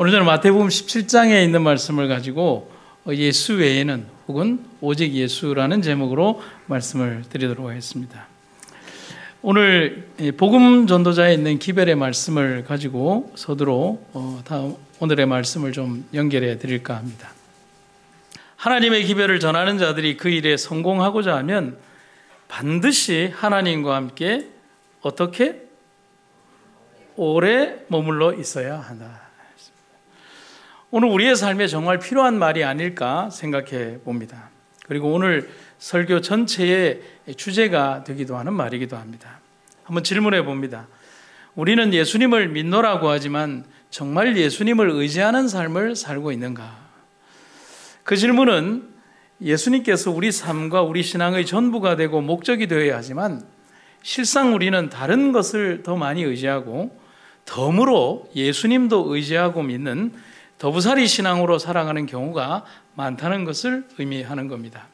오늘 저는 마태복음 17장에 있는 말씀을 가지고 예수 외에는 혹은 오직 예수라는 제목으로 말씀을 드리도록 하겠습니다. 오늘 복음 전도자에 있는 기별의 말씀을 가지고 서두로 오늘의 말씀을 좀 연결해 드릴까 합니다. 하나님의 기별을 전하는 자들이 그 일에 성공하고자 하면 반드시 하나님과 함께 어떻게 오래 머물러 있어야 한다. 오늘 우리의 삶에 정말 필요한 말이 아닐까 생각해 봅니다. 그리고 오늘 설교 전체의 주제가 되기도 하는 말이기도 합니다. 한번 질문해 봅니다. 우리는 예수님을 믿노라고 하지만 정말 예수님을 의지하는 삶을 살고 있는가? 그 질문은 예수님께서 우리 삶과 우리 신앙의 전부가 되고 목적이 되어야 하지만 실상 우리는 다른 것을 더 많이 의지하고 덤으로 예수님도 의지하고 믿는 더부살이 신앙으로 살아가는 경우가 많다는 것을 의미하는 겁니다.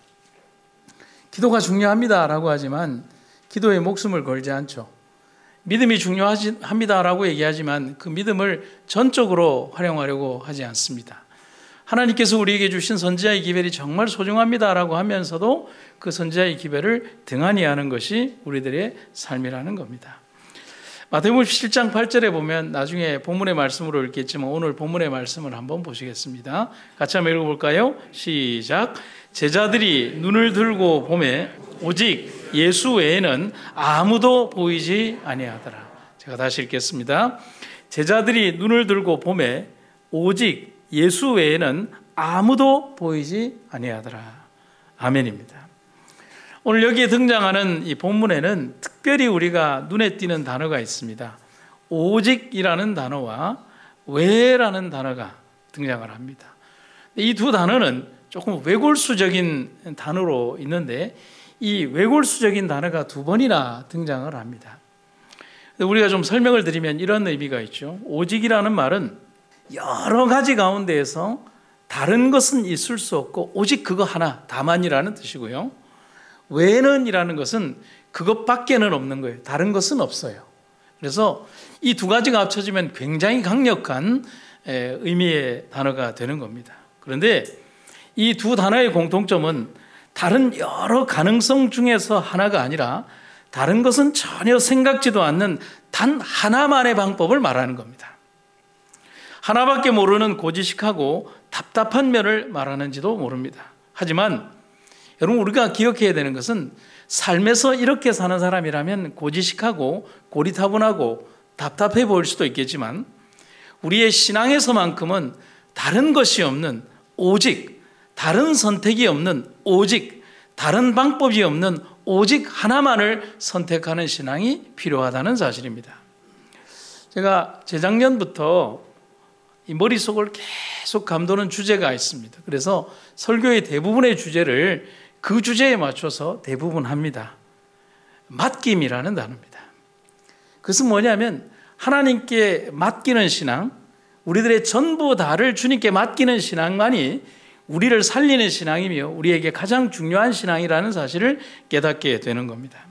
기도가 중요합니다라고 하지만 기도에 목숨을 걸지 않죠. 믿음이 중요합니다라고 얘기하지만 그 믿음을 전적으로 활용하려고 하지 않습니다. 하나님께서 우리에게 주신 선지자의 기별이 정말 소중합니다라고 하면서도 그 선지자의 기별을 등한히 하는 것이 우리들의 삶이라는 겁니다. 마태복음 17장 8절에 보면 나중에 본문의 말씀으로 읽겠지만 오늘 본문의 말씀을 한번 보시겠습니다. 같이 한번 읽어볼까요? 시작. 제자들이 눈을 들고 보매 오직 예수 외에는 아무도 보이지 아니하더라. 제가 다시 읽겠습니다. 제자들이 눈을 들고 보매 오직 예수 외에는 아무도 보이지 아니하더라. 아멘입니다. 오늘 여기에 등장하는 이 본문에는 특별히 우리가 눈에 띄는 단어가 있습니다. 오직이라는 단어와 외라는 단어가 등장을 합니다. 이 두 단어는 조금 외골수적인 단어로 있는데 이 외골수적인 단어가 두 번이나 등장을 합니다. 우리가 좀 설명을 드리면 이런 의미가 있죠. 오직이라는 말은 여러 가지 가운데에서 다른 것은 있을 수 없고 오직 그거 하나, 다만이라는 뜻이고요. 외는 이라는 것은 그것밖에는 없는 거예요. 다른 것은 없어요. 그래서 이 두 가지가 합쳐지면 굉장히 강력한 의미의 단어가 되는 겁니다. 그런데 이 두 단어의 공통점은 다른 여러 가능성 중에서 하나가 아니라 다른 것은 전혀 생각지도 않는 단 하나만의 방법을 말하는 겁니다. 하나밖에 모르는 고지식하고 답답한 면을 말하는지도 모릅니다. 하지만 여러분 우리가 기억해야 되는 것은 삶에서 이렇게 사는 사람이라면 고지식하고 고리타분하고 답답해 보일 수도 있겠지만 우리의 신앙에서만큼은 다른 것이 없는 오직, 다른 선택이 없는 오직, 다른 방법이 없는 오직 하나만을 선택하는 신앙이 필요하다는 사실입니다. 제가 재작년부터 이 머릿속을 계속 감도는 주제가 있습니다. 그래서 설교의 대부분의 주제를 그 주제에 맞춰서 대부분 합니다. 맡김이라는 단어입니다. 그것은 뭐냐면 하나님께 맡기는 신앙, 우리들의 전부 다를 주님께 맡기는 신앙만이 우리를 살리는 신앙이며 우리에게 가장 중요한 신앙이라는 사실을 깨닫게 되는 겁니다.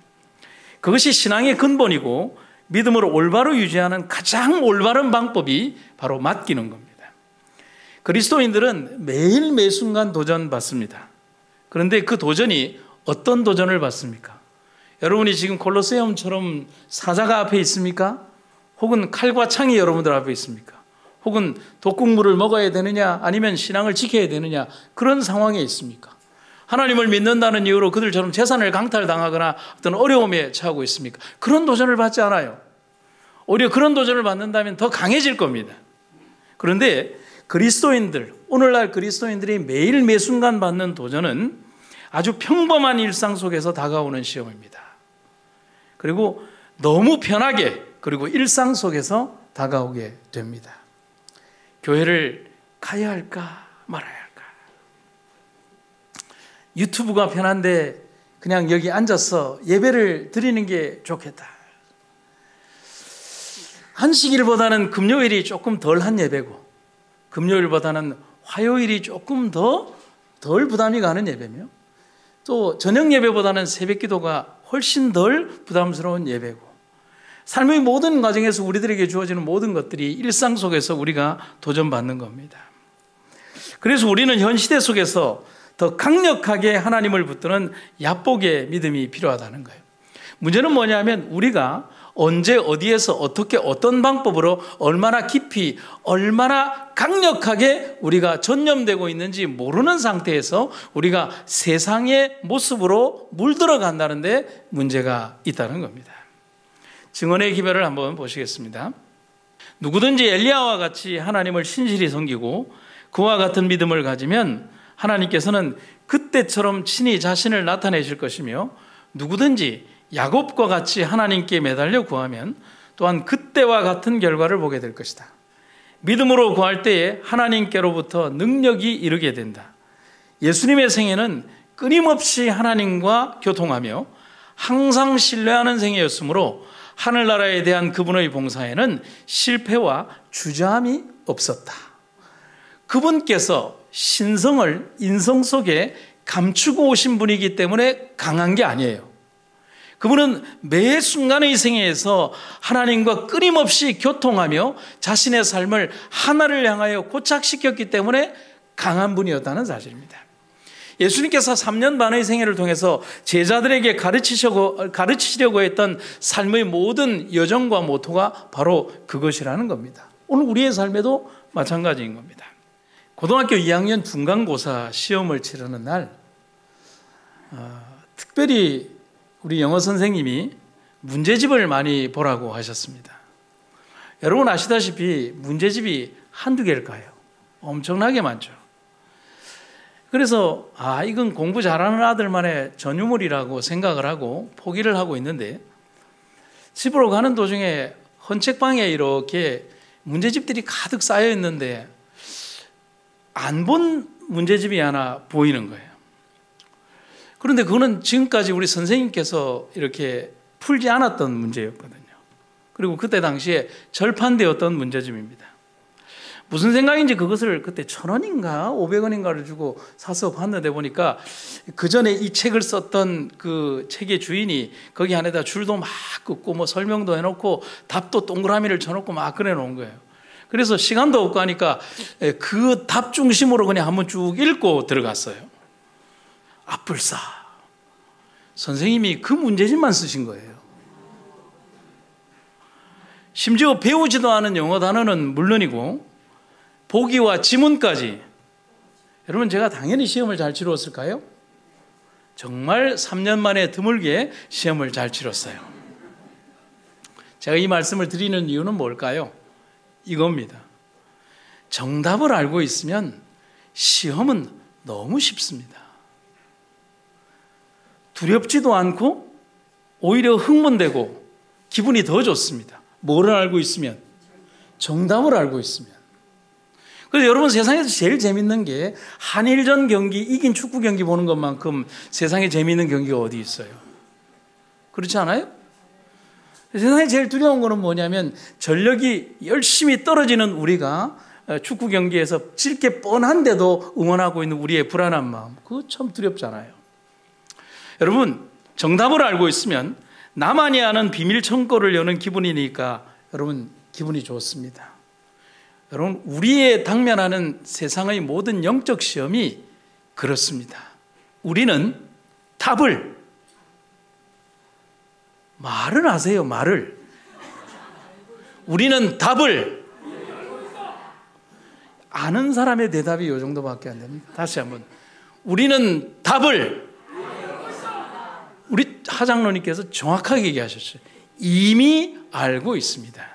그것이 신앙의 근본이고 믿음을 올바로 유지하는 가장 올바른 방법이 바로 맡기는 겁니다. 그리스도인들은 매일 매순간 도전받습니다. 그런데 그 도전이 어떤 도전을 받습니까? 여러분이 지금 콜로세움처럼 사자가 앞에 있습니까? 혹은 칼과 창이 여러분들 앞에 있습니까? 혹은 독국물을 먹어야 되느냐 아니면 신앙을 지켜야 되느냐 그런 상황에 있습니까? 하나님을 믿는다는 이유로 그들처럼 재산을 강탈당하거나 어떤 어려움에 처하고 있습니까? 그런 도전을 받지 않아요. 오히려 그런 도전을 받는다면 더 강해질 겁니다. 그런데 그리스도인들, 오늘날 그리스도인들이 매일 매순간 받는 도전은 아주 평범한 일상 속에서 다가오는 시험입니다. 그리고 너무 편하게 그리고 일상 속에서 다가오게 됩니다. 교회를 가야 할까 말아야 할까? 유튜브가 편한데 그냥 여기 앉아서 예배를 드리는 게 좋겠다. 안식일보다는 금요일이 조금 덜한 예배고 금요일보다는 화요일이 조금 덜 부담이 가는 예배며 또 저녁 예배보다는 새벽 기도가 훨씬 덜 부담스러운 예배고 삶의 모든 과정에서 우리들에게 주어지는 모든 것들이 일상 속에서 우리가 도전받는 겁니다. 그래서 우리는 현 시대 속에서 더 강력하게 하나님을 붙드는 야복의 믿음이 필요하다는 거예요. 문제는 뭐냐면 우리가 언제 어디에서 어떻게 어떤 방법으로 얼마나 깊이 얼마나 강력하게 우리가 전념되고 있는지 모르는 상태에서 우리가 세상의 모습으로 물들어간다는 데 문제가 있다는 겁니다. 증언의 기별을 한번 보시겠습니다. 누구든지 엘리야와 같이 하나님을 신실히 섬기고 그와 같은 믿음을 가지면 하나님께서는 그때처럼 친히 자신을 나타내실 것이며 누구든지 야곱과 같이 하나님께 매달려 구하면 또한 그때와 같은 결과를 보게 될 것이다. 믿음으로 구할 때에 하나님께로부터 능력이 이르게 된다. 예수님의 생애는 끊임없이 하나님과 교통하며 항상 신뢰하는 생애였으므로 하늘나라에 대한 그분의 봉사에는 실패와 주저함이 없었다. 그분께서 신성을 인성 속에 감추고 오신 분이기 때문에 강한 게 아니에요. 그분은 매 순간의 생애에서 하나님과 끊임없이 교통하며 자신의 삶을 하나를 향하여 고착시켰기 때문에 강한 분이었다는 사실입니다. 예수님께서 3년 반의 생애를 통해서 제자들에게 가르치시려고 했던 삶의 모든 여정과 모토가 바로 그것이라는 겁니다. 오늘 우리의 삶에도 마찬가지인 겁니다. 고등학교 2학년 중간고사 시험을 치르는 날 특별히 우리 영어 선생님이 문제집을 많이 보라고 하셨습니다. 여러분 아시다시피 문제집이 한두 개일까요? 엄청나게 많죠. 그래서 이건 공부 잘하는 아들만의 전유물이라고 생각을 하고 포기를 하고 있는데 집으로 가는 도중에 헌책방에 이렇게 문제집들이 가득 쌓여 있는데 안 본 문제집이 하나 보이는 거예요. 그런데 그거는 지금까지 우리 선생님께서 이렇게 풀지 않았던 문제였거든요. 그리고 그때 당시에 절판되었던 문제집입니다. 무슨 생각인지 그것을 그때 1,000원인가 500원인가를 주고 사서 봤는데 보니까 그 전에 이 책을 썼던 그 책의 주인이 거기 안에다 줄도 막 긋고 뭐 설명도 해놓고 답도 동그라미를 쳐놓고 막 그려놓은 거예요. 그래서 시간도 없고 하니까 그 답 중심으로 그냥 한번 쭉 읽고 들어갔어요. 앞불싸. 선생님이 그 문제집만 쓰신 거예요. 심지어 배우지도 않은 영어 단어는 물론이고 보기와 지문까지. 여러분 제가 당연히 시험을 잘 치루었을까요? 정말 3년 만에 드물게 시험을 잘 치렀어요. 제가 이 말씀을 드리는 이유는 뭘까요? 이겁니다. 정답을 알고 있으면 시험은 너무 쉽습니다. 두렵지도 않고 오히려 흥분되고 기분이 더 좋습니다. 뭐를 알고 있으면? 정답을 알고 있으면. 그래서 여러분 세상에서 제일 재밌는 게 한일전 경기 이긴 축구 경기 보는 것만큼 세상에 재밌는 경기가 어디 있어요? 그렇지 않아요? 세상에 제일 두려운 거는 뭐냐면 전력이 열심히 떨어지는 우리가 축구 경기에서 질 게 뻔한데도 응원하고 있는 우리의 불안한 마음. 그거 참 두렵잖아요. 여러분 정답을 알고 있으면 나만이 아는 비밀 창고를 여는 기분이니까 여러분 기분이 좋습니다. 여러분 우리의 당면하는 세상의 모든 영적 시험이 그렇습니다. 우리는 답을 말을 하세요. 말을. 우리는 답을 아는 사람의 대답이 이 정도밖에 안 됩니다. 다시 한번. 우리는 답을 우리 하장로님께서 정확하게 얘기하셨어요. 이미 알고 있습니다.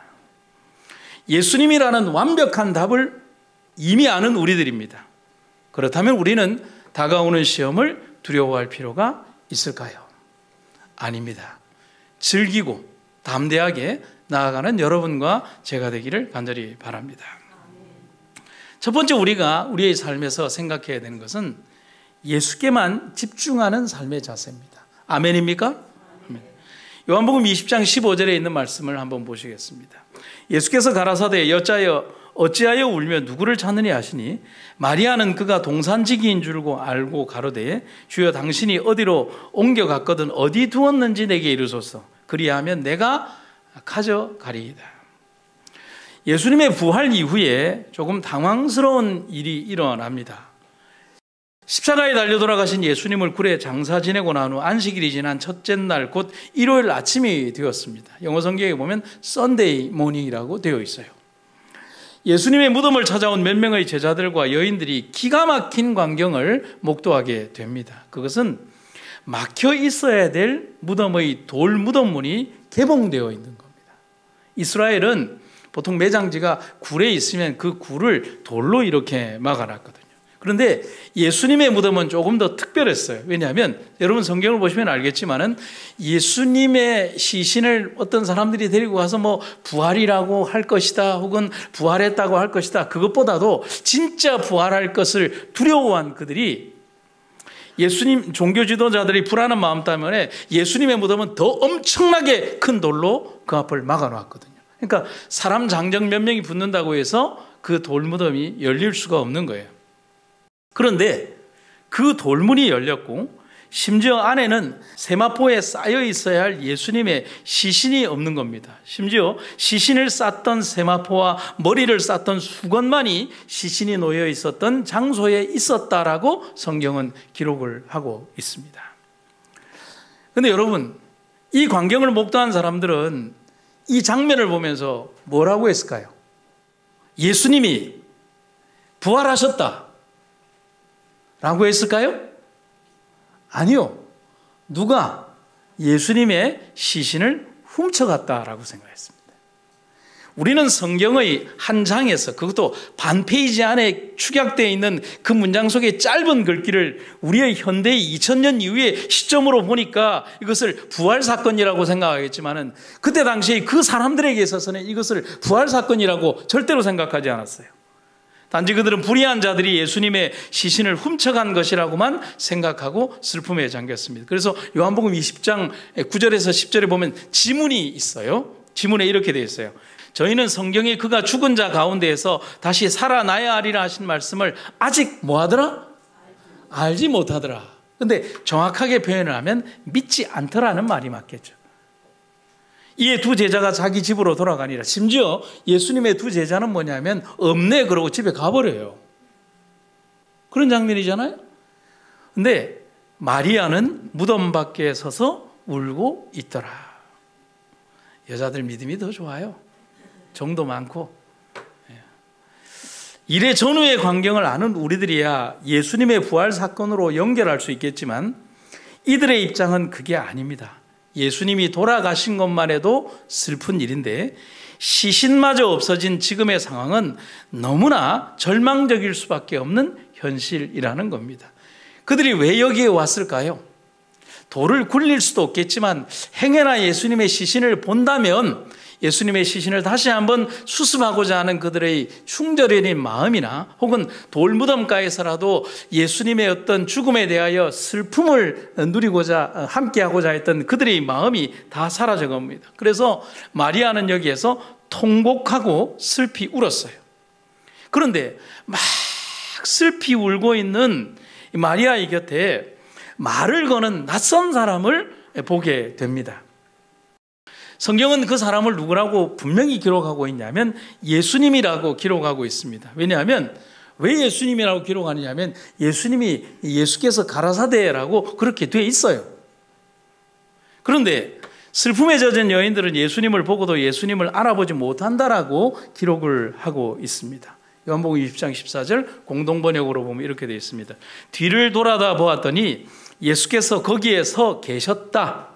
예수님이라는 완벽한 답을 이미 아는 우리들입니다. 그렇다면 우리는 다가오는 시험을 두려워할 필요가 있을까요? 아닙니다. 즐기고 담대하게 나아가는 여러분과 제가 되기를 간절히 바랍니다. 첫 번째 우리가 우리의 삶에서 생각해야 되는 것은 예수께만 집중하는 삶의 자세입니다. 아멘입니까? 아멘. 요한복음 20장 15절에 있는 말씀을 한번 보시겠습니다. 예수께서 가라사대 여짜여 어찌하여 울며 누구를 찾느냐 하시니 마리아는 그가 동산지기인 줄 알고 가로되 주여 당신이 어디로 옮겨갔거든 어디 두었는지 내게 이르소서. 그리하면 내가 가져가리이다. 예수님의 부활 이후에 조금 당황스러운 일이 일어납니다. 십자가에 달려 돌아가신 예수님을 굴에 장사 지내고 난 후 안식일이 지난 첫째 날 곧 일요일 아침이 되었습니다. 영어 성경에 보면 Sunday morning이라고 되어 있어요. 예수님의 무덤을 찾아온 몇 명의 제자들과 여인들이 기가 막힌 광경을 목도하게 됩니다. 그것은 막혀 있어야 될 무덤의 돌 무덤문이 개봉되어 있는 겁니다. 이스라엘은 보통 매장지가 굴에 있으면 그 굴을 돌로 이렇게 막아놨거든요. 그런데 예수님의 무덤은 조금 더 특별했어요. 왜냐하면 여러분 성경을 보시면 알겠지만은 예수님의 시신을 어떤 사람들이 데리고 가서 뭐 부활이라고 할 것이다 혹은 부활했다고 할 것이다, 그것보다도 진짜 부활할 것을 두려워한 그들이 예수님 종교 지도자들이 불안한 마음 때문에 예수님의 무덤은 더 엄청나게 큰 돌로 그 앞을 막아놨거든요. 그러니까 사람 장정 몇 명이 붙는다고 해서 그 돌무덤이 열릴 수가 없는 거예요. 그런데 그 돌문이 열렸고 심지어 안에는 세마포에 쌓여 있어야 할 예수님의 시신이 없는 겁니다. 심지어 시신을 쌌던 세마포와 머리를 쌌던 수건만이 시신이 놓여 있었던 장소에 있었다라고 성경은 기록을 하고 있습니다. 그런데 여러분, 이 광경을 목도한 사람들은 이 장면을 보면서 뭐라고 했을까요? 예수님이 부활하셨다 라고 했을까요? 아니요. 누가 예수님의 시신을 훔쳐갔다라고 생각했습니다. 우리는 성경의 한 장에서, 그것도 반 페이지 안에 축약되어 있는 그 문장 속의 짧은 글귀를 우리의 현대의 2000년 이후의 시점으로 보니까 이것을 부활 사건이라고 생각하겠지만은 그때 당시에 그 사람들에게 있어서는 이것을 부활 사건이라고 절대로 생각하지 않았어요. 단지 그들은 불의한 자들이 예수님의 시신을 훔쳐간 것이라고만 생각하고 슬픔에 잠겼습니다. 그래서 요한복음 20장 9절에서 10절에 보면 지문이 있어요. 지문에 이렇게 되어 있어요. 저희는 성경에 그가 죽은 자 가운데에서 다시 살아나야 하리라 하신 말씀을 아직 뭐하더라? 알지 못하더라. 그런데 정확하게 표현을 하면 믿지 않더라는 말이 맞겠죠. 이에 두 제자가 자기 집으로 돌아가니라. 심지어 예수님의 두 제자는 뭐냐면 없네 그러고 집에 가버려요. 그런 장면이잖아요. 근데 마리아는 무덤 밖에 서서 울고 있더라. 여자들 믿음이 더 좋아요. 정도 많고. 이래 전후의 광경을 아는 우리들이야 예수님의 부활 사건으로 연결할 수 있겠지만 이들의 입장은 그게 아닙니다. 예수님이 돌아가신 것만 해도 슬픈 일인데 시신마저 없어진 지금의 상황은 너무나 절망적일 수밖에 없는 현실이라는 겁니다. 그들이 왜 여기에 왔을까요? 돌을 굴릴 수도 없겠지만 행여나 예수님의 시신을 본다면 예수님의 시신을 다시 한번 수습하고자 하는 그들의 흉절인 마음이나 혹은 돌무덤가에서라도 예수님의 어떤 죽음에 대하여 슬픔을 누리고자 함께하고자 했던 그들의 마음이 다 사라져 갑니다. 그래서 마리아는 여기에서 통곡하고 슬피 울었어요. 그런데 막 슬피 울고 있는 마리아의 곁에 말을 거는 낯선 사람을 보게 됩니다. 성경은 그 사람을 누구라고 분명히 기록하고 있냐면 예수님이라고 기록하고 있습니다. 왜냐하면 왜 예수님이라고 기록하느냐면 예수께서 가라사대라고 그렇게 되어 있어요. 그런데 슬픔에 젖은 여인들은 예수님을 보고도 예수님을 알아보지 못한다라고 기록을 하고 있습니다. 요한복음 20장 14절 공동번역으로 보면 이렇게 되어 있습니다. 뒤를 돌아다 보았더니 예수께서 거기에 서 계셨다.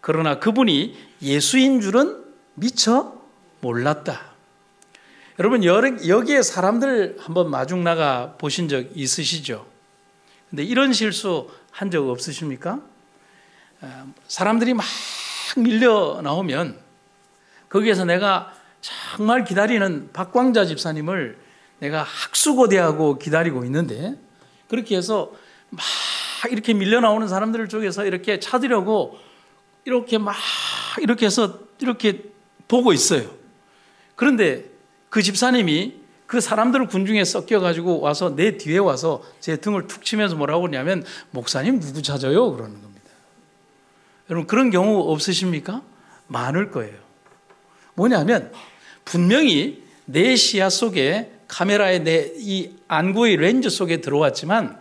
그러나 그분이 예수인 줄은 미처 몰랐다. 여러분 여기에 사람들 한번 마중 나가 보신 적 있으시죠? 근데 이런 실수 한 적 없으십니까? 사람들이 막 밀려 나오면 거기에서 내가 정말 기다리는 박광자 집사님을 내가 학수고대하고 기다리고 있는데 그렇게 해서 막 이렇게 밀려 나오는 사람들 쪽에서 이렇게 찾으려고 이렇게 막 이렇게 해서 이렇게 보고 있어요. 그런데 그 집사님이 그 사람들 군중에 섞여가지고 와서 내 뒤에 와서 제 등을 툭 치면서 뭐라고 그러냐면 목사님 누구 찾아요? 그러는 겁니다. 여러분 그런 경우 없으십니까? 많을 거예요. 뭐냐면 분명히 내 시야 속에 카메라의 내 이 안구의 렌즈 속에 들어왔지만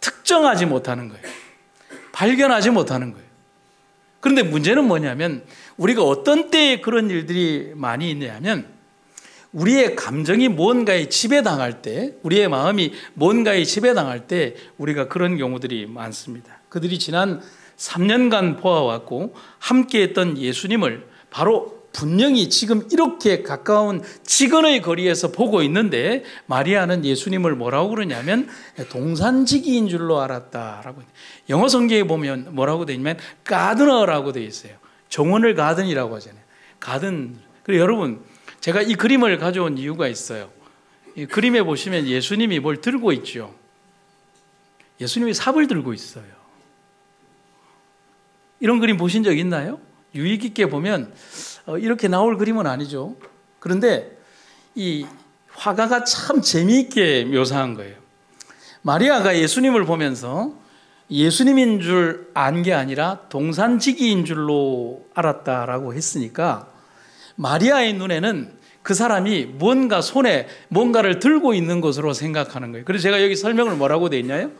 특정하지 못하는 거예요. 발견하지 못하는 거예요. 그런데 문제는 뭐냐면 우리가 어떤 때에 그런 일들이 많이 있냐면 우리의 감정이 뭔가에 지배당할 때, 우리의 마음이 뭔가에 지배당할 때 우리가 그런 경우들이 많습니다. 그들이 지난 3년간 보아왔고 함께했던 예수님을 바로 분명히 지금 이렇게 가까운 직언의 거리에서 보고 있는데 마리아는 예수님을 뭐라고 그러냐면 동산지기인 줄로 알았다라고. 영어 성경에 보면 뭐라고 되어 있냐면 가드너라고 되어 있어요. 정원을 가든이라고 하잖아요. 가든. 그리고 여러분, 제가 이 그림을 가져온 이유가 있어요. 이 그림에 보시면 예수님이 뭘 들고 있죠. 예수님이 삽을 들고 있어요. 이런 그림 보신 적 있나요? 유의 깊게 보면 이렇게 나올 그림은 아니죠. 그런데 이 화가가 참 재미있게 묘사한 거예요. 마리아가 예수님을 보면서 예수님인 줄 안 게 아니라 동산지기인 줄로 알았다라고 했으니까 마리아의 눈에는 그 사람이 뭔가 손에 뭔가를 들고 있는 것으로 생각하는 거예요. 그래서 제가 여기 설명을 뭐라고 되어 있나요?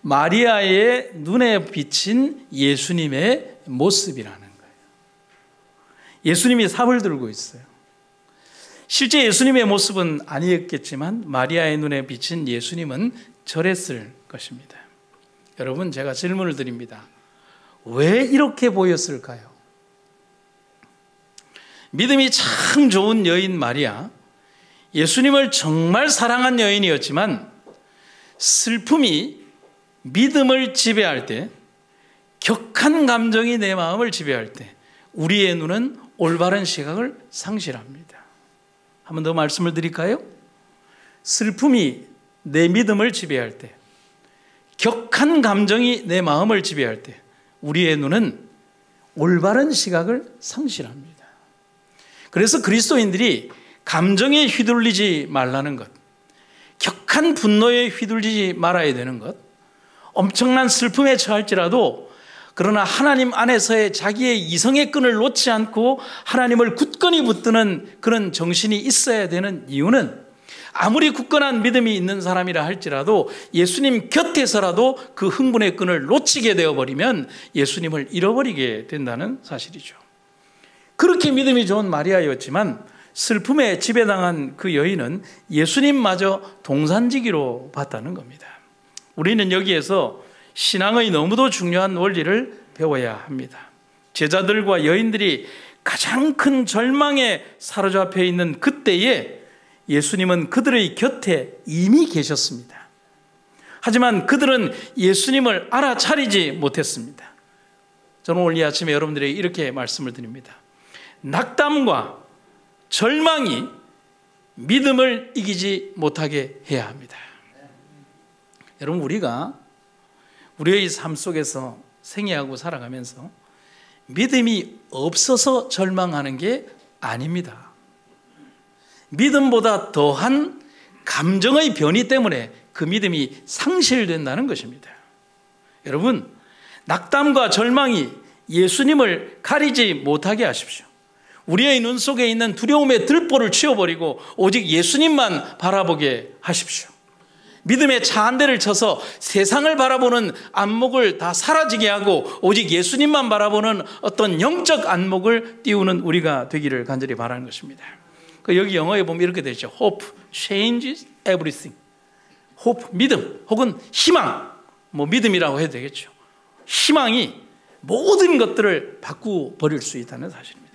마리아의 눈에 비친 예수님의 모습이라는 거예요. 예수님이 삽을 들고 있어요. 실제 예수님의 모습은 아니었겠지만 마리아의 눈에 비친 예수님은 저랬을 것입니다. 여러분, 제가 질문을 드립니다. 왜 이렇게 보였을까요? 믿음이 참 좋은 여인 마리아, 예수님을 정말 사랑한 여인이었지만 슬픔이 믿음을 지배할 때, 격한 감정이 내 마음을 지배할 때 우리의 눈은 올바른 시각을 상실합니다. 한 번 더 말씀을 드릴까요? 슬픔이 내 믿음을 지배할 때, 격한 감정이 내 마음을 지배할 때 우리의 눈은 올바른 시각을 상실합니다. 그래서 그리스도인들이 감정에 휘둘리지 말라는 것, 격한 분노에 휘둘리지 말아야 되는 것, 엄청난 슬픔에 처할지라도 그러나 하나님 안에서의 자기의 이성의 끈을 놓지 않고 하나님을 굳건히 붙드는 그런 정신이 있어야 되는 이유는 아무리 굳건한 믿음이 있는 사람이라 할지라도 예수님 곁에서라도 그 흥분의 끈을 놓치게 되어버리면 예수님을 잃어버리게 된다는 사실이죠. 그렇게 믿음이 좋은 마리아였지만 슬픔에 지배당한 그 여인은 예수님마저 동산지기로 봤다는 겁니다. 우리는 여기에서 신앙의 너무도 중요한 원리를 배워야 합니다. 제자들과 여인들이 가장 큰 절망에 사로잡혀 있는 그때에 예수님은 그들의 곁에 이미 계셨습니다. 하지만 그들은 예수님을 알아차리지 못했습니다. 저는 오늘 이 아침에 여러분들에게 이렇게 말씀을 드립니다. 낙담과 절망이 믿음을 이기지 못하게 해야 합니다. 여러분, 우리가 우리의 삶 속에서 생애하고 살아가면서 믿음이 없어서 절망하는 게 아닙니다. 믿음보다 더한 감정의 변이 때문에 그 믿음이 상실된다는 것입니다. 여러분, 낙담과 절망이 예수님을 가리지 못하게 하십시오. 우리의 눈 속에 있는 두려움의 들보를 치워버리고 오직 예수님만 바라보게 하십시오. 믿음의 차 한 대를 쳐서 세상을 바라보는 안목을 다 사라지게 하고 오직 예수님만 바라보는 어떤 영적 안목을 띄우는 우리가 되기를 간절히 바라는 것입니다. 여기 영어에 보면 이렇게 되죠. Hope changes everything. Hope, 믿음 혹은 희망, 믿음이라고 해도 되겠죠. 희망이 모든 것들을 바꾸버릴 수 있다는 사실입니다.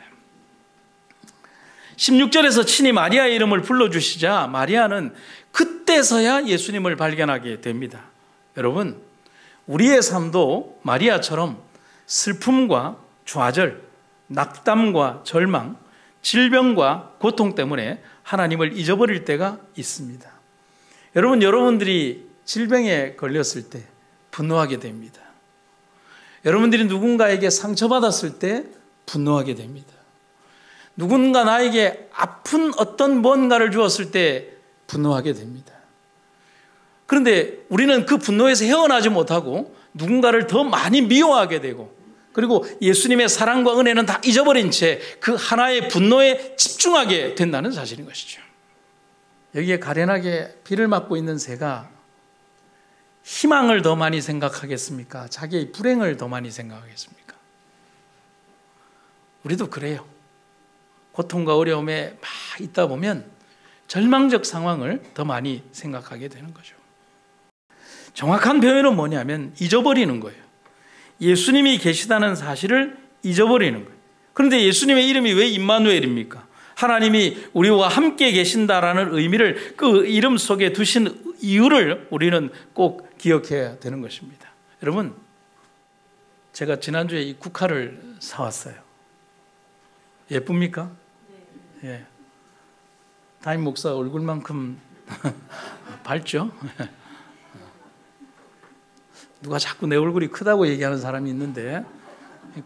16절에서 친히 마리아의 이름을 불러주시자 마리아는 그때서야 예수님을 발견하게 됩니다. 여러분, 우리의 삶도 마리아처럼 슬픔과 좌절, 낙담과 절망, 질병과 고통 때문에 하나님을 잊어버릴 때가 있습니다. 여러분, 여러분들이 질병에 걸렸을 때 분노하게 됩니다. 여러분들이 누군가에게 상처받았을 때 분노하게 됩니다. 누군가 나에게 아픈 어떤 뭔가를 주었을 때 분노하게 됩니다. 그런데 우리는 그 분노에서 헤어나지 못하고 누군가를 더 많이 미워하게 되고 그리고 예수님의 사랑과 은혜는 다 잊어버린 채 그 하나의 분노에 집중하게 된다는 사실인 것이죠. 여기에 가련하게 비를 맞고 있는 새가 희망을 더 많이 생각하겠습니까? 자기의 불행을 더 많이 생각하겠습니까? 우리도 그래요. 고통과 어려움에 막 있다 보면 절망적 상황을 더 많이 생각하게 되는 거죠. 정확한 표현은 뭐냐면 잊어버리는 거예요. 예수님이 계시다는 사실을 잊어버리는 거예요. 그런데 예수님의 이름이 왜 임마누엘입니까? 하나님이 우리와 함께 계신다라는 의미를 그 이름 속에 두신 이유를 우리는 꼭 기억해야 되는 것입니다. 여러분, 제가 지난주에 이 국화를 사왔어요. 예쁩니까? 예. 담임 목사 얼굴만큼 밝죠? 누가 자꾸 내 얼굴이 크다고 얘기하는 사람이 있는데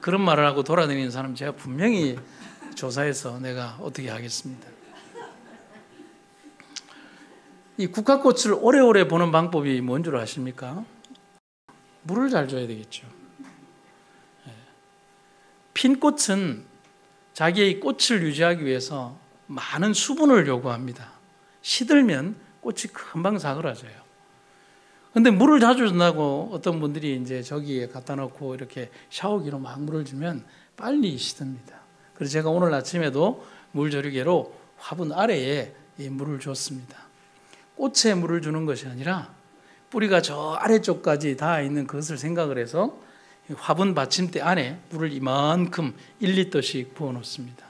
그런 말을 하고 돌아다니는 사람 제가 분명히 조사해서 내가 어떻게 하겠습니다. 이 국화꽃을 오래오래 보는 방법이 뭔 줄 아십니까? 물을 잘 줘야 되겠죠. 핀 꽃은 자기의 꽃을 유지하기 위해서 많은 수분을 요구합니다. 시들면 꽃이 금방 사그라져요. 근데 물을 자주 준다고 어떤 분들이 이제 저기에 갖다 놓고 이렇게 샤워기로 막 물을 주면 빨리 시듭니다. 그래서 제가 오늘 아침에도 물조리개로 화분 아래에 이 물을 줬습니다. 꽃에 물을 주는 것이 아니라 뿌리가 저 아래쪽까지 닿아 있는 그것을 생각을 해서 화분 받침대 안에 물을 이만큼 1리터씩 부어놓습니다.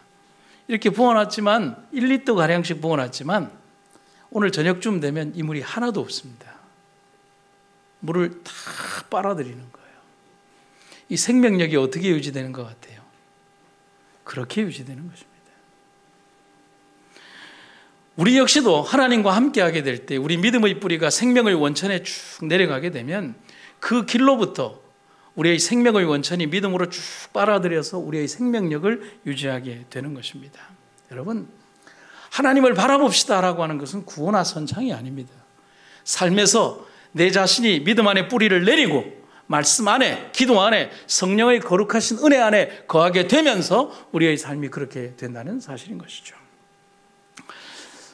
이렇게 부어놨지만 1리터가량씩 부어놨지만 오늘 저녁쯤 되면 이 물이 하나도 없습니다. 물을 다 빨아들이는 거예요. 이 생명력이 어떻게 유지되는 것 같아요? 그렇게 유지되는 것입니다. 우리 역시도 하나님과 함께하게 될 때 우리 믿음의 뿌리가 생명의 원천에 쭉 내려가게 되면 그 길로부터 우리의 생명의 원천이 믿음으로 쭉 빨아들여서 우리의 생명력을 유지하게 되는 것입니다. 여러분, 하나님을 바라봅시다라고 하는 것은 구호나 선창이 아닙니다. 삶에서 내 자신이 믿음 안에 뿌리를 내리고 말씀 안에, 기도 안에, 성령의 거룩하신 은혜 안에 거하게 되면서 우리의 삶이 그렇게 된다는 사실인 것이죠.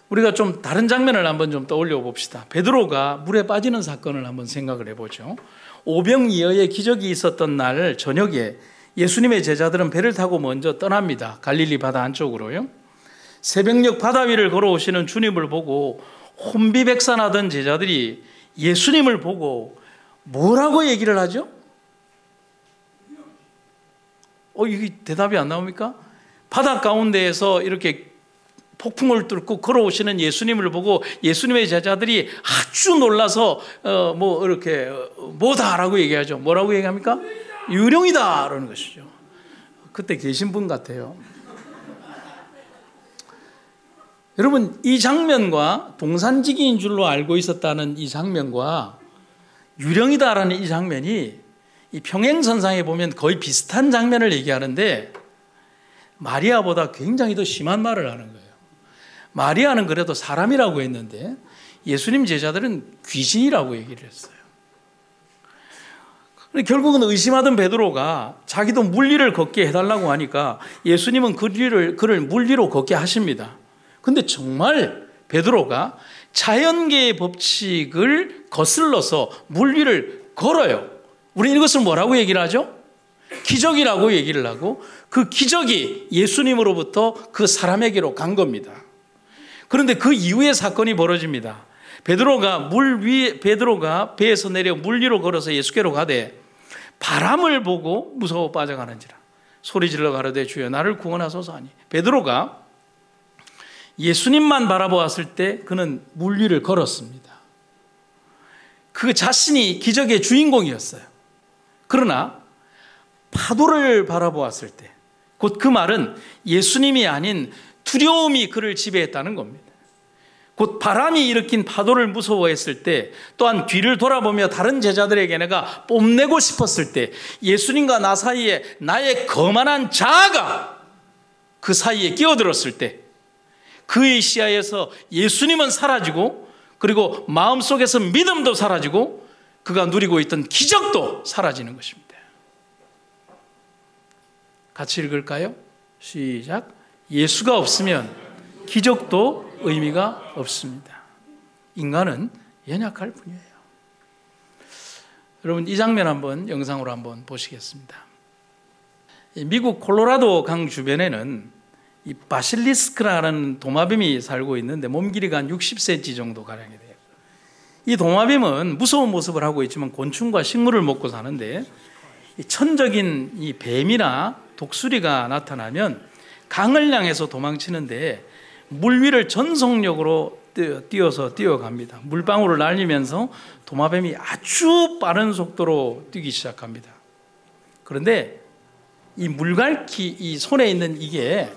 우리가 좀 다른 장면을 한번 좀 떠올려 봅시다. 베드로가 물에 빠지는 사건을 한번 생각을 해보죠. 오병이어의 기적이 있었던 날 저녁에 예수님의 제자들은 배를 타고 먼저 떠납니다. 갈릴리 바다 안쪽으로요. 새벽녘 바다 위를 걸어오시는 주님을 보고 혼비백산하던 제자들이 예수님을 보고 뭐라고 얘기를 하죠? 이게 대답이 안 나옵니까? 바다 가운데에서 이렇게 폭풍을 뚫고 걸어오시는 예수님을 보고 예수님의 제자들이 아주 놀라서 이렇게 뭐다라고 얘기하죠. 뭐라고 얘기합니까? 유령이다 라는 것이죠. 그때 계신 분 같아요. 여러분, 이 장면과 동산지기인 줄로 알고 있었다는 이 장면과 유령이다라는 이 장면이 이 평행선상에 보면 거의 비슷한 장면을 얘기하는데 마리아보다 굉장히 더 심한 말을 하는 거예요. 마리아는 그래도 사람이라고 했는데 예수님 제자들은 귀신이라고 얘기를 했어요. 결국은 의심하던 베드로가 자기도 물리를 걷게 해달라고 하니까 예수님은 그를 물리로 걷게 하십니다. 근데 정말 베드로가 자연계의 법칙을 거슬러서 물리를 걸어요. 우리는 이것을 뭐라고 얘기를 하죠? 기적이라고 얘기를 하고 그 기적이 예수님으로부터 그 사람에게로 간 겁니다. 그런데 그 이후에 사건이 벌어집니다. 베드로가 배에서 내려 물 위로 걸어서 예수께로 가되 바람을 보고 무서워 빠져가는지라 소리질러 가로되 주여 나를 구원하소서 하니 베드로가 예수님만 바라보았을 때 그는 물 위를 걸었습니다. 그 자신이 기적의 주인공이었어요. 그러나 파도를 바라보았을 때 곧 그 말은 예수님이 아닌 두려움이 그를 지배했다는 겁니다. 곧 바람이 일으킨 파도를 무서워했을 때 또한 뒤를 돌아보며 다른 제자들에게 내가 뽐내고 싶었을 때 예수님과 나 사이에 나의 거만한 자아가 그 사이에 끼어들었을 때 그의 시야에서 예수님은 사라지고 그리고 마음속에서 믿음도 사라지고 그가 누리고 있던 기적도 사라지는 것입니다. 같이 읽을까요? 시작. 예수가 없으면 기적도 의미가 없습니다. 인간은 연약할 뿐이에요. 여러분, 이 장면 한번 영상으로 한번 보시겠습니다. 미국 콜로라도 강 주변에는 이 바실리스크라는 도마뱀이 살고 있는데 몸 길이가 한 60cm 정도 가량이 돼요. 이 도마뱀은 무서운 모습을 하고 있지만 곤충과 식물을 먹고 사는데, 천적인 이 뱀이나 독수리가 나타나면 강을 향해서 도망치는데 물 위를 전속력으로 뛰어갑니다. 물방울을 날리면서 도마뱀이 아주 빠른 속도로 뛰기 시작합니다. 그런데 이 물갈퀴, 이 손에 있는 이게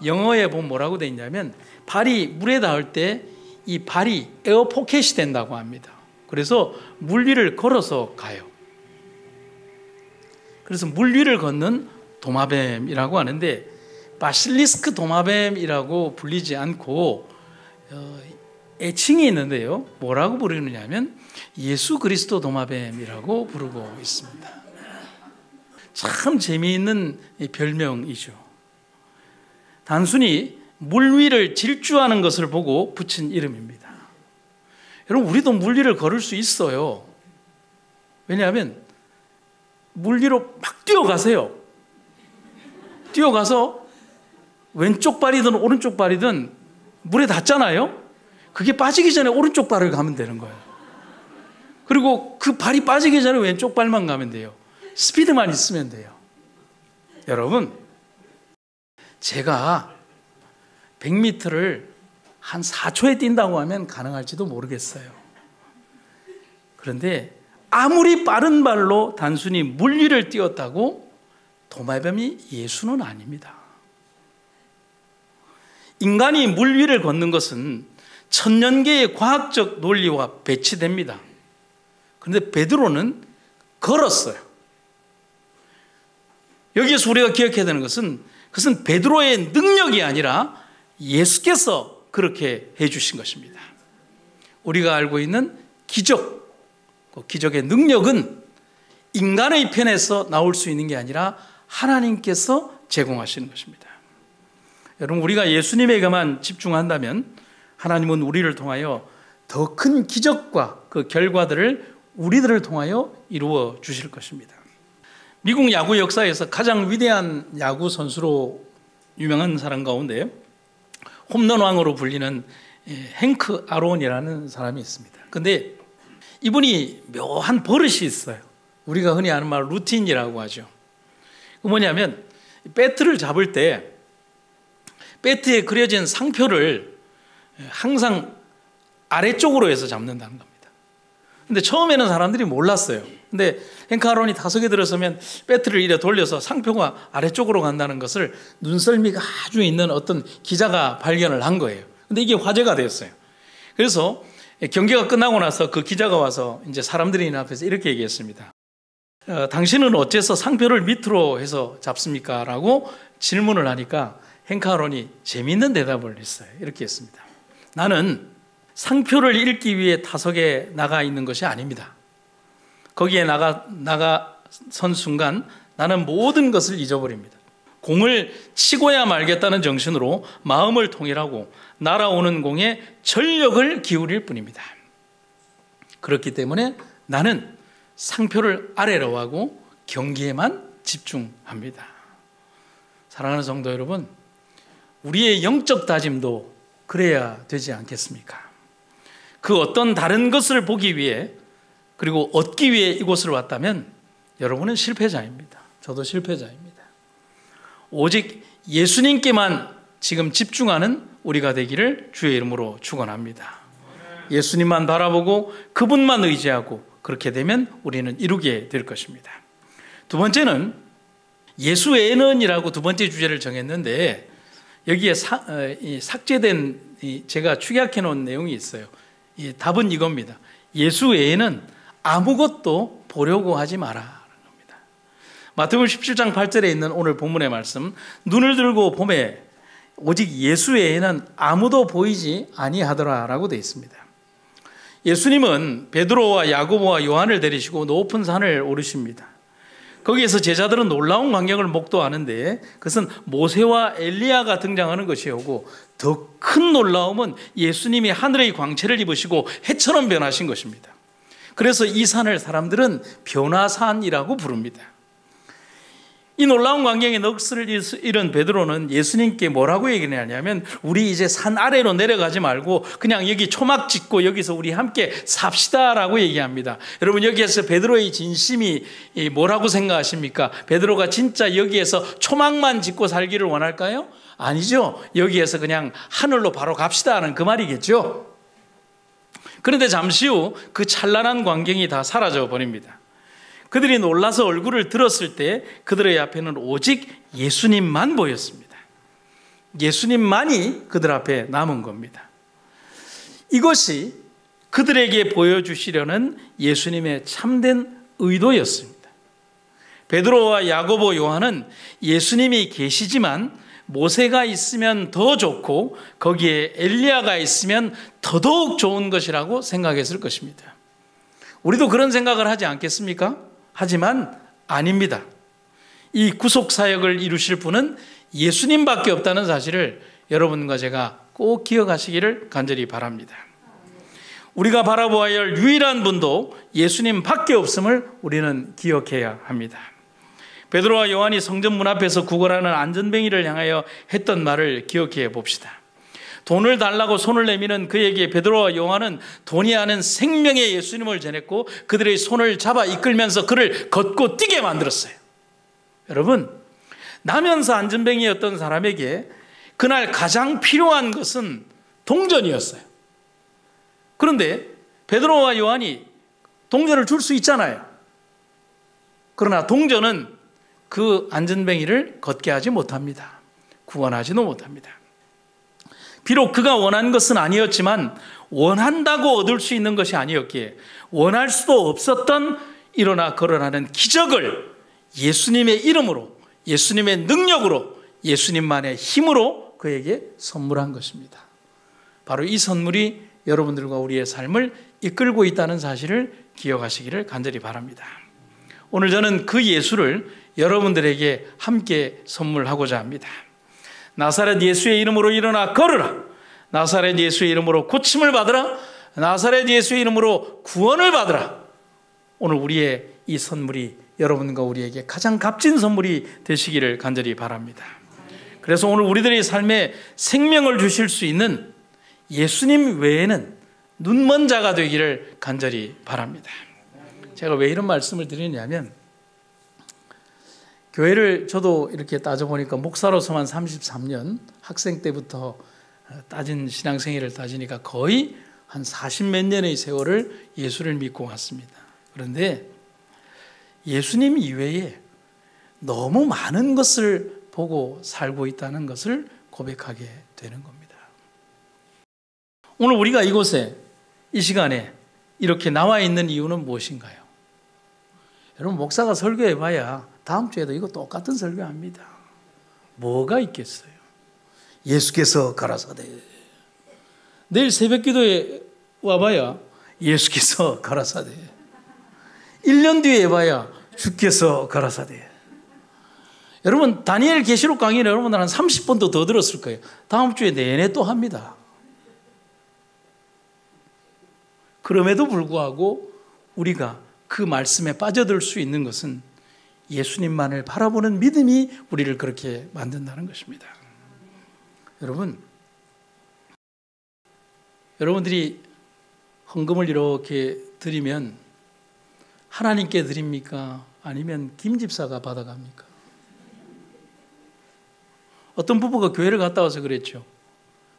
영어에 보면 뭐라고 되어 있냐면, 발이 물에 닿을 때 이 발이 에어 포켓이 된다고 합니다. 그래서 물 위를 걸어서 가요. 그래서 물 위를 걷는 도마뱀이라고 하는데, 바실리스크 도마뱀이라고 불리지 않고 애칭이 있는데요, 뭐라고 부르느냐면 예수 그리스도 도마뱀이라고 부르고 있습니다. 참 재미있는 별명이죠. 단순히 물 위를 질주하는 것을 보고 붙인 이름입니다. 여러분, 우리도 물 위를 걸을 수 있어요. 왜냐하면 물 위로 막 뛰어가세요. 뛰어가서 왼쪽 발이든 오른쪽 발이든 물에 닿잖아요. 그게 빠지기 전에 오른쪽 발을 가면 되는 거예요. 그리고 그 발이 빠지기 전에 왼쪽 발만 가면 돼요. 스피드만 있으면 돼요. 여러분, 제가 100m를 한 4초에 뛴다고 하면 가능할지도 모르겠어요. 그런데 아무리 빠른 발로 단순히 물 위를 뛰었다고 도마뱀이 예수는 아닙니다. 인간이 물 위를 걷는 것은 천년계의 과학적 논리와 배치됩니다. 그런데 베드로는 걸었어요. 여기에서 우리가 기억해야 되는 것은, 그것은 베드로의 능력이 아니라 예수께서 그렇게 해주신 것입니다. 우리가 알고 있는 기적, 그 기적의 능력은 인간의 편에서 나올 수 있는 게 아니라 하나님께서 제공하시는 것입니다. 여러분, 우리가 예수님에게만 집중한다면 하나님은 우리를 통하여 더 큰 기적과 그 결과들을 우리들을 통하여 이루어 주실 것입니다. 미국 야구 역사에서 가장 위대한 야구 선수로 유명한 사람 가운데 홈런왕으로 불리는 행크 아론이라는 사람이 있습니다. 그런데 이분이 묘한 버릇이 있어요. 우리가 흔히 아는 말 루틴이라고 하죠. 그 뭐냐면, 배트를 잡을 때 배트에 그려진 상표를 항상 아래쪽으로 해서 잡는다는 겁니다. 근데 처음에는 사람들이 몰랐어요. 근데 행크 아론이 타석에 들어서면 배트를 이래 돌려서 상표가 아래쪽으로 간다는 것을 눈썰미가 아주 있는 어떤 기자가 발견을 한 거예요. 근데 이게 화제가 됐어요. 그래서 경기가 끝나고 나서 그 기자가 와서 이제 사람들이 있는 앞에서 이렇게 얘기했습니다. 당신은 어째서 상표를 밑으로 해서 잡습니까? 라고 질문을 하니까 행크 아론이 재미있는 대답을 했어요. 이렇게 했습니다. 나는 상표를 읽기 위해 타석에 나가 있는 것이 아닙니다. 거기에 나가선 순간 나는 모든 것을 잊어버립니다. 공을 치고야 말겠다는 정신으로 마음을 통일하고 날아오는 공에 전력을 기울일 뿐입니다. 그렇기 때문에 나는 상표를 아래로 하고 경기에만 집중합니다. 사랑하는 성도 여러분, 우리의 영적 다짐도 그래야 되지 않겠습니까? 그 어떤 다른 것을 보기 위해, 그리고 얻기 위해 이곳을 왔다면 여러분은 실패자입니다. 저도 실패자입니다. 오직 예수님께만 지금 집중하는 우리가 되기를 주의 이름으로 축원합니다. 예수님만 바라보고 그분만 의지하고 그렇게 되면 우리는 이루게 될 것입니다. 두 번째는 예수 외에는이라고 두 번째 주제를 정했는데, 여기에 삭제된 제가 축약해 놓은 내용이 있어요. 답은 이겁니다. 예수 외에는 아무것도 보려고 하지 마라라는 겁니다. 마태복음 17장 8절에 있는 오늘 본문의 말씀, 눈을 들고 보매 오직 예수 외에는 아무도 보이지 아니하더라라고 되어 있습니다. 예수님은 베드로와 야고보와 요한을 데리시고 높은 산을 오르십니다. 거기에서 제자들은 놀라운 광경을 목도하는데 그것은 모세와 엘리야가 등장하는 것이오고 더 큰 놀라움은 예수님이 하늘의 광채를 입으시고 해처럼 변하신 것입니다. 그래서 이 산을 사람들은 변화산이라고 부릅니다. 이 놀라운 광경에 넋을 잃은 베드로는 예수님께 뭐라고 얘기를 하냐면 우리 이제 산 아래로 내려가지 말고 그냥 여기 초막 짓고 여기서 우리 함께 삽시다라고 얘기합니다. 여러분, 여기에서 베드로의 진심이 뭐라고 생각하십니까? 베드로가 진짜 여기에서 초막만 짓고 살기를 원할까요? 아니죠. 여기에서 그냥 하늘로 바로 갑시다 하는 그 말이겠죠. 그런데 잠시 후 그 찬란한 광경이 다 사라져 버립니다. 그들이 놀라서 얼굴을 들었을 때 그들의 앞에는 오직 예수님만 보였습니다. 예수님만이 그들 앞에 남은 겁니다. 이것이 그들에게 보여주시려는 예수님의 참된 의도였습니다. 베드로와 야고보, 요한은 예수님이 계시지만 모세가 있으면 더 좋고 거기에 엘리야가 있으면 더더욱 좋은 것이라고 생각했을 것입니다. 우리도 그런 생각을 하지 않겠습니까? 하지만 아닙니다. 이 구속사역을 이루실 분은 예수님밖에 없다는 사실을 여러분과 제가 꼭 기억하시기를 간절히 바랍니다. 우리가 바라보아야 할 유일한 분도 예수님밖에 없음을 우리는 기억해야 합니다. 베드로와 요한이 성전 문 앞에서 구걸하는 안전뱅이를 향하여 했던 말을 기억해 봅시다. 돈을 달라고 손을 내미는 그에게 베드로와 요한은 돈이 아는 생명의 예수님을 전했고 그들의 손을 잡아 이끌면서 그를 걷고 뛰게 만들었어요. 여러분, 나면서 안전뱅이였던 사람에게 그날 가장 필요한 것은 동전이었어요. 그런데 베드로와 요한이 동전을 줄 수 있잖아요. 그러나 동전은 그 안전뱅이를 걷게 하지 못합니다. 구원하지도 못합니다. 비록 그가 원한 것은 아니었지만 원한다고 얻을 수 있는 것이 아니었기에 원할 수도 없었던 일어나 걸어나는 기적을 예수님의 이름으로, 예수님의 능력으로, 예수님만의 힘으로 그에게 선물한 것입니다. 바로 이 선물이 여러분들과 우리의 삶을 이끌고 있다는 사실을 기억하시기를 간절히 바랍니다. 오늘 저는 그 예수를 여러분들에게 함께 선물하고자 합니다. 나사렛 예수의 이름으로 일어나 걸으라. 나사렛 예수의 이름으로 고침을 받으라. 나사렛 예수의 이름으로 구원을 받으라. 오늘 우리의 이 선물이 여러분과 우리에게 가장 값진 선물이 되시기를 간절히 바랍니다. 그래서 오늘 우리들의 삶에 생명을 주실 수 있는 예수님 외에는 눈먼 자가 되기를 간절히 바랍니다. 제가 왜 이런 말씀을 드리냐면 교회를 저도 이렇게 따져보니까 목사로서만 33년, 학생 때부터 따진 신앙생애를 따지니까 거의 한 40몇 년의 세월을 예수를 믿고 왔습니다. 그런데 예수님 이외에 너무 많은 것을 보고 살고 있다는 것을 고백하게 되는 겁니다. 오늘 우리가 이곳에 이 시간에 이렇게 나와 있는 이유는 무엇인가요? 여러분, 목사가 설교해봐야 다음 주에도 이거 똑같은 설교합니다. 뭐가 있겠어요? 예수께서 가라사대. 내일 새벽기도에 와봐야 예수께서 가라사대. 1년 뒤에 와봐야 주께서 가라사대. 여러분, 다니엘 계시록 강의를 여러분들 한 30번도 더 들었을 거예요. 다음 주에 내내 또 합니다. 그럼에도 불구하고 우리가 그 말씀에 빠져들 수 있는 것은 예수님만을 바라보는 믿음이 우리를 그렇게 만든다는 것입니다. 여러분들이 헌금을 이렇게 드리면 하나님께 드립니까? 아니면 김 집사가 받아갑니까? 어떤 부부가 교회를 갔다 와서 그랬죠.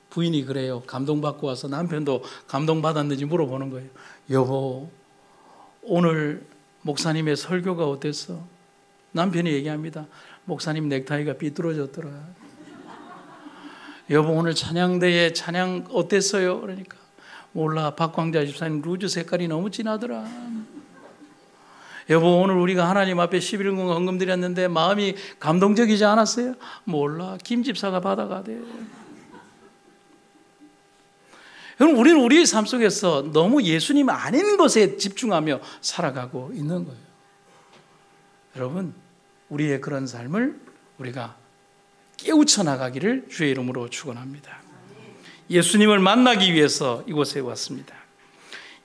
부인이 그래요. 감동받고 와서 남편도 감동받았는지 물어보는 거예요. 여보, 오늘 목사님의 설교가 어땠어? 남편이 얘기합니다. 목사님 넥타이가 삐뚤어졌더라. 여보, 오늘 찬양대에 찬양 어땠어요? 그러니까 몰라, 박광자 집사님 루즈 색깔이 너무 진하더라. 여보, 오늘 우리가 하나님 앞에 11금 헌금 드렸는데 마음이 감동적이지 않았어요? 몰라, 김 집사가 받아가대. 여러분, 우리는 우리의 삶 속에서 너무 예수님 아닌 것에 집중하며 살아가고 있는 거예요. 여러분, 우리의 그런 삶을 우리가 깨우쳐 나가기를 주의 이름으로 축원합니다. 예수님을 만나기 위해서 이곳에 왔습니다.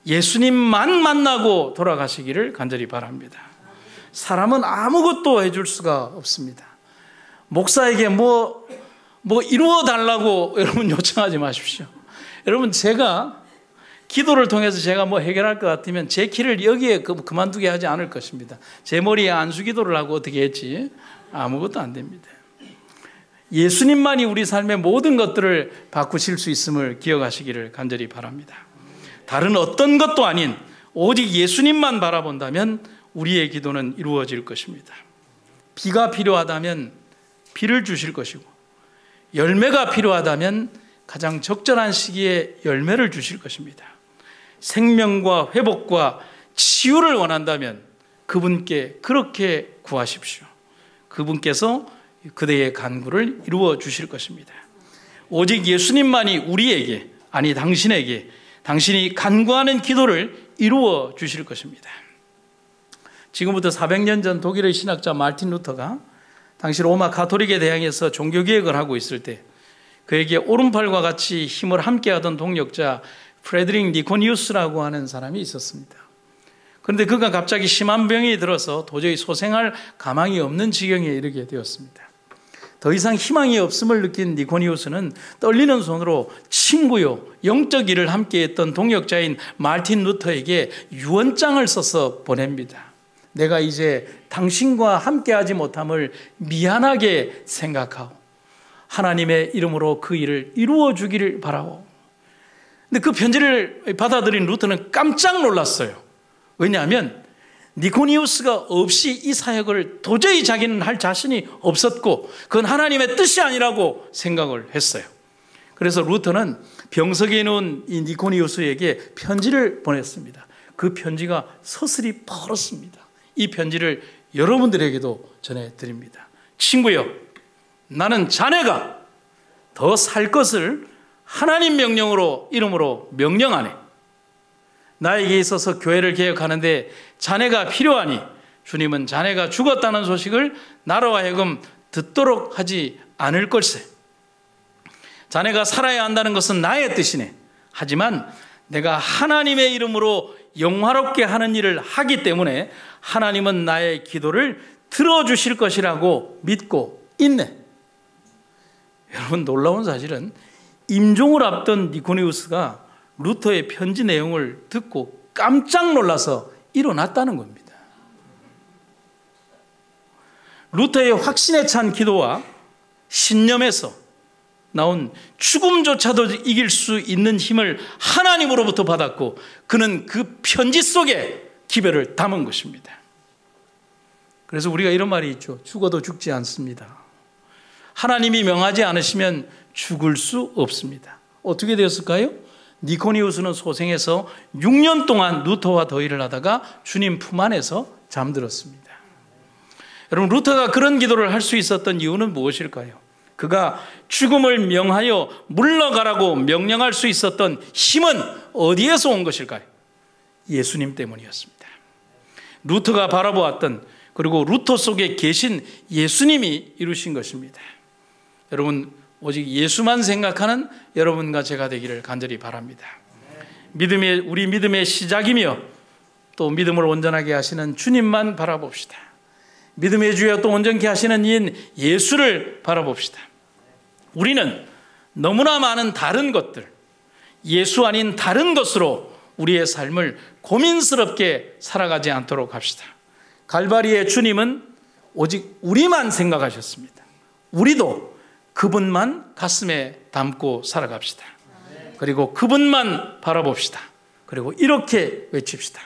예수님만 만나고 돌아가시기를 간절히 바랍니다. 사람은 아무것도 해줄 수가 없습니다. 목사에게 뭐 이루어 달라고 여러분 요청하지 마십시오. 여러분, 제가 기도를 통해서 제가 뭐 해결할 것 같으면 제 길을 여기에 그만두게 하지 않을 것입니다. 제 머리에 안수기도를 하고 어떻게 했지? 아무것도 안 됩니다. 예수님만이 우리 삶의 모든 것들을 바꾸실 수 있음을 기억하시기를 간절히 바랍니다. 다른 어떤 것도 아닌 오직 예수님만 바라본다면 우리의 기도는 이루어질 것입니다. 비가 필요하다면 비를 주실 것이고, 열매가 필요하다면 가장 적절한 시기에 열매를 주실 것입니다. 생명과 회복과 치유를 원한다면 그분께 그렇게 구하십시오. 그분께서 그대의 간구를 이루어 주실 것입니다. 오직 예수님만이 우리에게, 아니 당신에게, 당신이 간구하는 기도를 이루어 주실 것입니다. 지금부터 400년 전 독일의 신학자 마르틴 루터가 당시 로마 가톨릭에 대항해서 종교개혁을 하고 있을 때 그에게 오른팔과 같이 힘을 함께하던 동력자 프레드릭 니코니우스라고 하는 사람이 있었습니다. 그런데 그가 갑자기 심한 병이 들어서 도저히 소생할 가망이 없는 지경에 이르게 되었습니다. 더 이상 희망이 없음을 느낀 니코니우스는 떨리는 손으로 친구요, 영적 일을 함께했던 동역자인 마르틴 루터에게 유언장을 써서 보냅니다. 내가 이제 당신과 함께하지 못함을 미안하게 생각하오. 하나님의 이름으로 그 일을 이루어 주기를 바라오. 근데 그 편지를 받아들인 루터는 깜짝 놀랐어요. 왜냐하면 니코니우스가 없이 이 사역을 도저히 자기는 할 자신이 없었고 그건 하나님의 뜻이 아니라고 생각을 했어요. 그래서 루터는 병석에 누운 이 니코니우스에게 편지를 보냈습니다. 그 편지가 서슬이 펄었습니다. 이 편지를 여러분들에게도 전해드립니다. 친구여, 나는 자네가 더 살 것을 하나님 명령으로 이름으로 명령하네. 나에게 있어서 교회를 개혁하는데 자네가 필요하니 주님은 자네가 죽었다는 소식을 나로 하여금 듣도록 하지 않을 걸세. 자네가 살아야 한다는 것은 나의 뜻이네. 하지만 내가 하나님의 이름으로 영화롭게 하는 일을 하기 때문에 하나님은 나의 기도를 들어주실 것이라고 믿고 있네. 여러분, 놀라운 사실은 임종을 앞둔 니코니우스가 루터의 편지 내용을 듣고 깜짝 놀라서 일어났다는 겁니다. 루터의 확신에 찬 기도와 신념에서 나온 죽음조차도 이길 수 있는 힘을 하나님으로부터 받았고 그는 그 편지 속에 기별을 담은 것입니다. 그래서 우리가 이런 말이 있죠. 죽어도 죽지 않습니다. 하나님이 명하지 않으시면 죽을 수 없습니다. 어떻게 되었을까요? 니코니우스는 소생해서 6년 동안 루터와 더위를 하다가 주님 품 안에서 잠들었습니다. 여러분, 루터가 그런 기도를 할 수 있었던 이유는 무엇일까요? 그가 죽음을 명하여 물러가라고 명령할 수 있었던 힘은 어디에서 온 것일까요? 예수님 때문이었습니다. 루터가 바라보았던, 그리고 루터 속에 계신 예수님이 이루신 것입니다. 여러분, 오직 예수만 생각하는 여러분과 제가 되기를 간절히 바랍니다. 우리 믿음의 시작이며 또 믿음을 온전하게 하시는 주님만 바라봅시다. 믿음의 주여 또 온전케 하시는 이인 예수를 바라봅시다. 우리는 너무나 많은 다른 것들, 예수 아닌 다른 것으로 우리의 삶을 고민스럽게 살아가지 않도록 합시다. 갈바리의 주님은 오직 우리만 생각하셨습니다. 우리도 그분만 가슴에 담고 살아갑시다. 그리고 그분만 바라봅시다. 그리고 이렇게 외칩시다.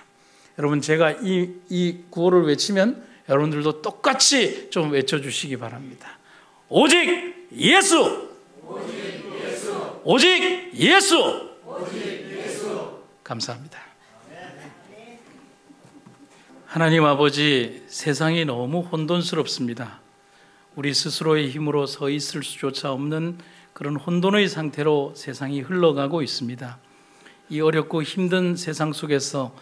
여러분, 제가 이 구호를 외치면 여러분들도 똑같이 좀 외쳐주시기 바랍니다. 오직 예수! 오직 예수! 오직 예수! 오직 예수! 감사합니다. 하나님 아버지, 세상이 너무 혼돈스럽습니다. 우리 스스로의 힘으로 서 있을 수조차 없는 그런 혼돈의 상태로 세상이 흘러가고 있습니다. 이 어렵고 힘든 세상 속에서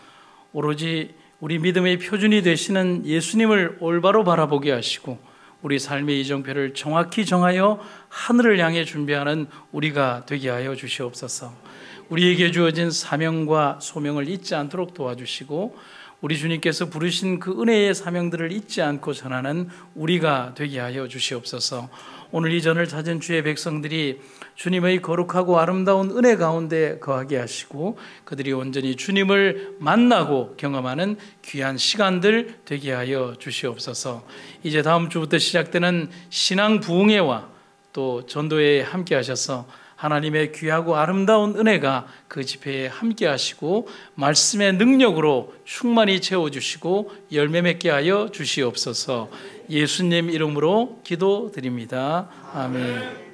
오로지 우리 믿음의 표준이 되시는 예수님을 올바로 바라보게 하시고 우리 삶의 이정표를 정확히 정하여 하늘을 향해 준비하는 우리가 되게 하여 주시옵소서. 우리에게 주어진 사명과 소명을 잊지 않도록 도와주시고 우리 주님께서 부르신 그 은혜의 사명들을 잊지 않고 전하는 우리가 되게 하여 주시옵소서. 오늘 이 전을 찾은 주의 백성들이 주님의 거룩하고 아름다운 은혜 가운데 거하게 하시고 그들이 온전히 주님을 만나고 경험하는 귀한 시간들 되게 하여 주시옵소서. 이제 다음 주부터 시작되는 신앙 부흥회와 또 전도회에 함께 하셔서 하나님의 귀하고 아름다운 은혜가 그 집회에 함께 하시고 말씀의 능력으로 충만히 채워주시고 열매 맺게 하여 주시옵소서. 예수님 이름으로 기도드립니다. 아멘.